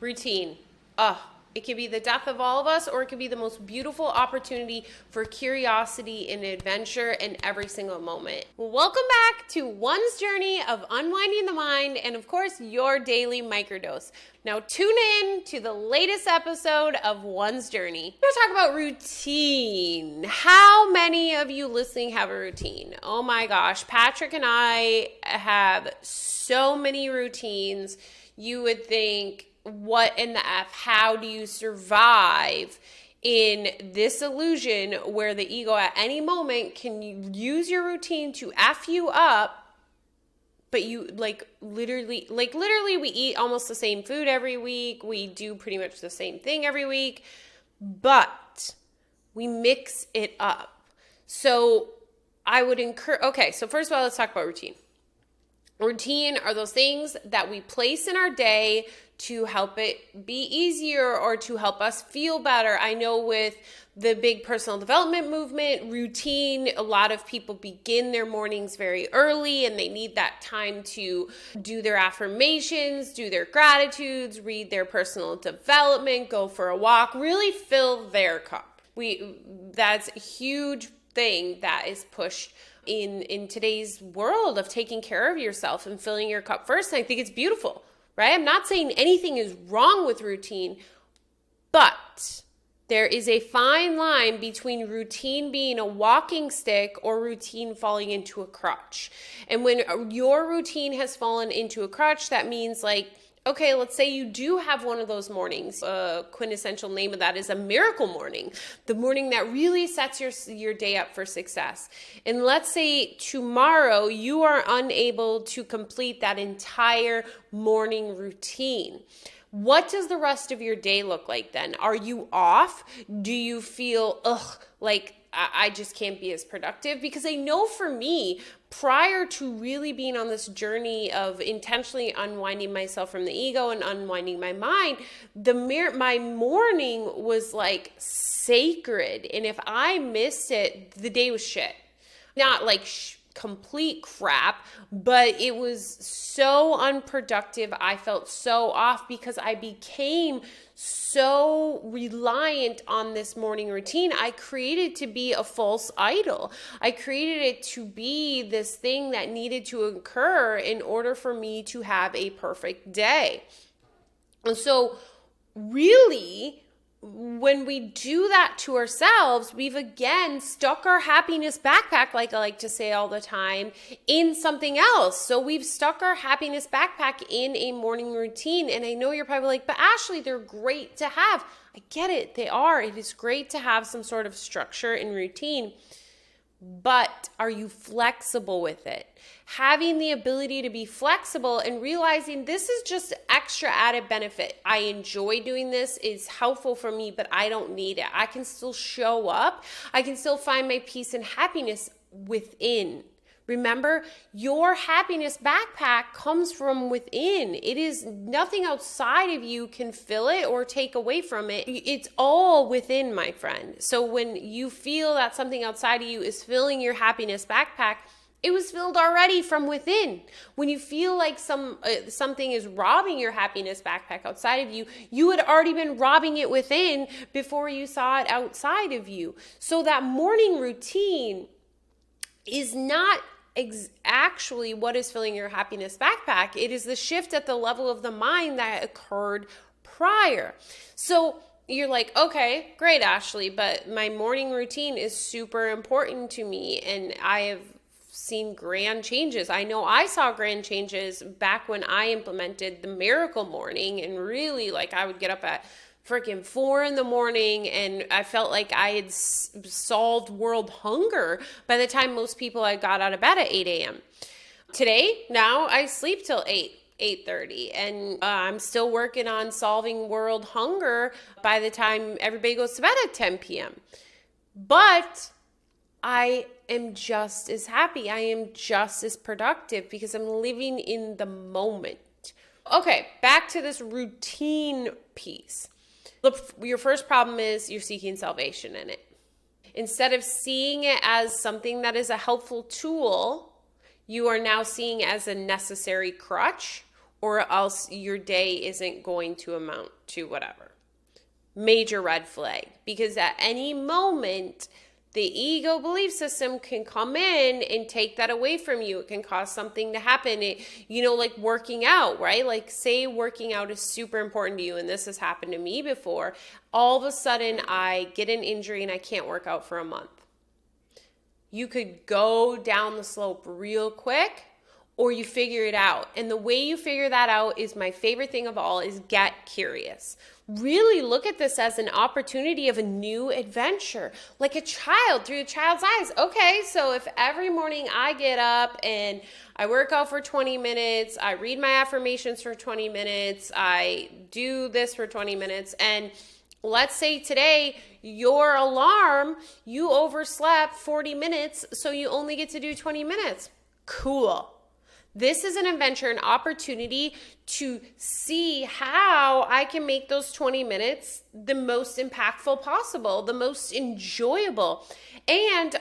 Routine. It could be the death of all of us, or it could be the most beautiful opportunity for curiosity and adventure in every single moment. Welcome back to one's journey of unwinding the mind and, of course, your daily microdose. Now, tune in to the latest episode of One's Journey. We're going to talk about routine. How many of you listening have a routine? Oh my gosh, Patrick and I have so many routines. You would think, what in the F, how do you survive in this illusion where the ego at any moment can use your routine to F you up, but you literally we eat almost the same food every week. We do pretty much the same thing every week, but we mix it up. So I would so first of all, let's talk about routine. Routine are those things that we place in our day to help it be easier or to help us feel better. I know with the big personal development movement, routine, a lot of people begin their mornings very early and they need that time to do their affirmations, do their gratitudes, read their personal development, go for a walk, really fill their cup. That's a huge thing that is pushed in today's world of taking care of yourself and filling your cup first. And I think it's beautiful, right? I'm not saying anything is wrong with routine, but there is a fine line between routine being a walking stick or routine falling into a crutch. And when your routine has fallen into a crutch, that means okay, let's say you do have one of those mornings. A quintessential name of that is a miracle morning, the morning that really sets your day up for success. And let's say tomorrow you are unable to complete that entire morning routine. What does the rest of your day look like then? Are you off? Do you feel, like I just can't be as productive? Because I know for me, prior to really being on this journey of intentionally unwinding myself from the ego and unwinding my mind, my morning was like sacred. And if I missed it, the day was shit. Not complete crap, but it was so unproductive. I felt so off because I became so reliant on this morning routine. I created to be a false idol. I created it to be this thing that needed to occur in order for me to have a perfect day. And so really, when we do that to ourselves, we've again stuck our happiness backpack, like I like to say all the time, in something else. So we've stuck our happiness backpack in a morning routine. And I know you're probably like, but Ashley, they're great to have. I get it. They are. It is great to have some sort of structure and routine. But are you flexible with it? Having the ability to be flexible and realizing this is just extra added benefit. I enjoy doing this. It's helpful for me, but I don't need it. I can still show up. I can still find my peace and happiness within. Remember, your happiness backpack comes from within. It is nothing outside of you can fill it or take away from it. It's all within, my friend. So when you feel that something outside of you is filling your happiness backpack, it was filled already from within. When you feel like something is robbing your happiness backpack outside of you, you had already been robbing it within before you saw it outside of you. So that morning routine is not actually what is filling your happiness backpack. It is the shift at the level of the mind that occurred prior. So you're like, okay, great, Ashley, but my morning routine is super important to me and I have seen grand changes. I know I saw grand changes back when I implemented the miracle morning, and really I would get up at freaking 4 a.m. and I felt like I had solved world hunger by the time most people had got out of bed at 8 a.m. Today, now I sleep till 8:30, and I'm still working on solving world hunger by the time everybody goes to bed at 10 p.m. But I am just as happy. I am just as productive because I'm living in the moment. Okay, back to this routine piece. Your first problem is you're seeking salvation in it. Instead of seeing it as something that is a helpful tool, you are now seeing it as a necessary crutch or else your day isn't going to amount to whatever. Major red flag, because at any moment, the ego belief system can come in and take that away from you. It can cause something to happen. Like working out, right? Like say working out is super important to you, and this has happened to me before. All of a sudden, I get an injury and I can't work out for a month. You could go down the slope real quick, or you figure it out. And the way you figure that out is my favorite thing of all, is get curious. Really look at this as an opportunity of a new adventure, like a child, through a child's eyes. Okay, so if every morning I get up and I work out for 20 minutes, I read my affirmations for 20 minutes, I do this for 20 minutes, and let's say today your alarm, you overslept 40 minutes, so you only get to do 20 minutes. Cool. This is an adventure, an opportunity to see how I can make those 20 minutes the most impactful possible, the most enjoyable. And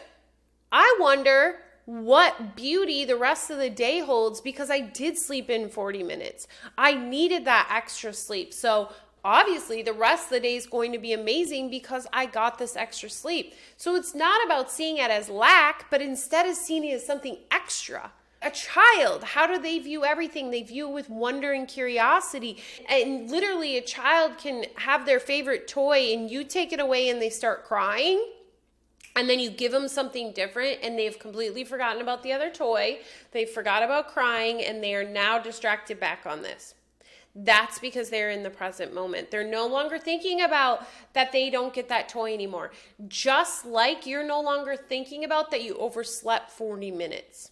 I wonder what beauty the rest of the day holds, because I did sleep in 40 minutes. I needed that extra sleep. So obviously the rest of the day is going to be amazing because I got this extra sleep. So it's not about seeing it as lack, but instead of seeing it as something extra. A child, how do they view everything? They view it with wonder and curiosity. And literally a child can have their favorite toy and you take it away and they start crying. And then you give them something different and they've completely forgotten about the other toy. They forgot about crying and they are now distracted back on this. That's because they're in the present moment. They're no longer thinking about that they don't get that toy anymore. Just like you're no longer thinking about that you overslept 40 minutes.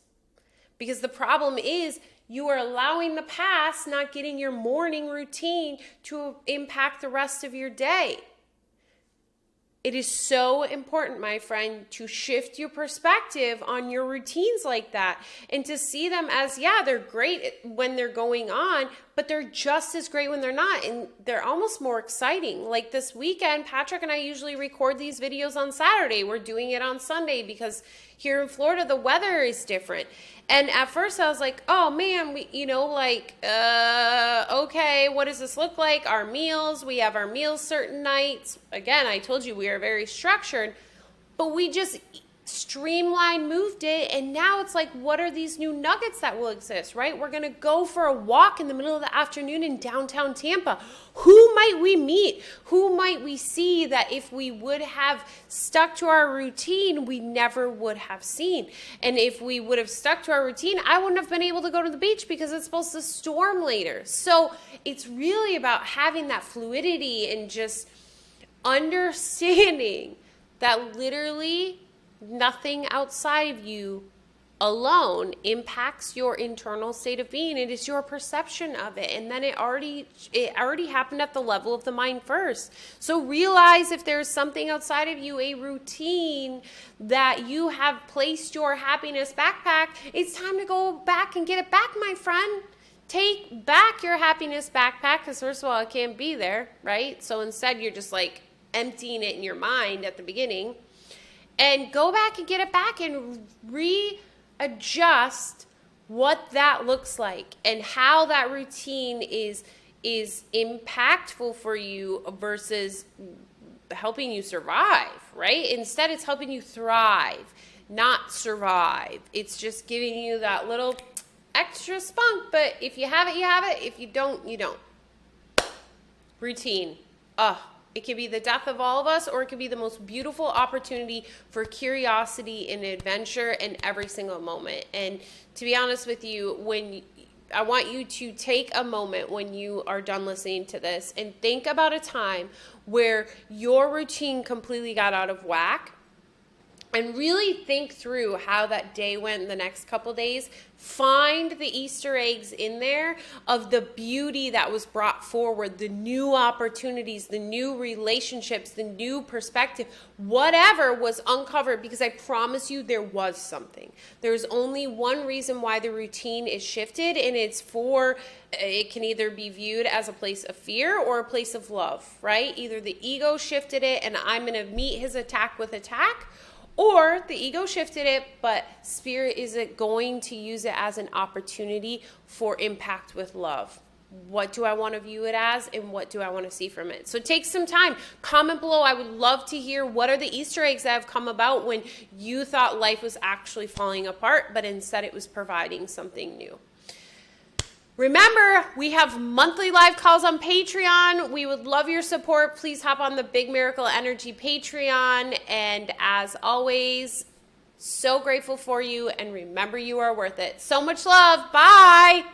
Because the problem is you are allowing the past, not getting your morning routine, to impact the rest of your day. It is so important, my friend, to shift your perspective on your routines like that and to see them as, yeah, they're great when they're going on, but they're just as great when they're not. And they're almost more exciting. Like this weekend, Patrick and I usually record these videos on Saturday. We're doing it on Sunday because here in Florida, the weather is different. And at first I was like, oh man, okay, what does this look like? Our meals, we have our meals certain nights. Again, I told you we are very structured, but we just moved it, and now it's like, what are these new nuggets that will exist, right? We're gonna go for a walk in the middle of the afternoon in downtown Tampa. Who might we meet? Who might we see that if we would have stuck to our routine, we never would have seen? And if we would have stuck to our routine, I wouldn't have been able to go to the beach because it's supposed to storm later. So it's really about having that fluidity and just understanding that literally nothing outside of you alone impacts your internal state of being. It is your perception of it. And then it already happened at the level of the mind first. So realize if there's something outside of you, a routine that you have placed your happiness backpack, it's time to go back and get it back, my friend. Take back your happiness backpack, because first of all, it can't be there, right? So instead you're just like emptying it in your mind at the beginning. And go back and get it back and readjust what that looks like and how that routine is impactful for you versus helping you survive, right? Instead, it's helping you thrive, not survive. It's just giving you that little extra spunk, but if you have it, you have it. If you don't, you don't. Routine. It could be the death of all of us, or it could be the most beautiful opportunity for curiosity and adventure in every single moment. And to be honest with you, I want you to take a moment when you are done listening to this and think about a time where your routine completely got out of whack, and really think through how that day went the next couple days. Find the Easter eggs in there of the beauty that was brought forward, the new opportunities, the new relationships, the new perspective, whatever was uncovered, because I promise you there was something. There's only one reason why the routine is shifted, and it can either be viewed as a place of fear or a place of love, right? Either the ego shifted it and I'm going to meet his attack with attack, Or the ego shifted it, but Spirit is going to use it as an opportunity for impact with love. What do I want to view it as, and what do I want to see from it? So take some time. Comment below. I would love to hear what are the Easter eggs that have come about when you thought life was actually falling apart, but instead it was providing something new. Remember, we have monthly live calls on Patreon. We would love your support. Please hop on the Big Miracle Energy Patreon. And as always, so grateful for you. And remember, you are worth it. So much love. Bye.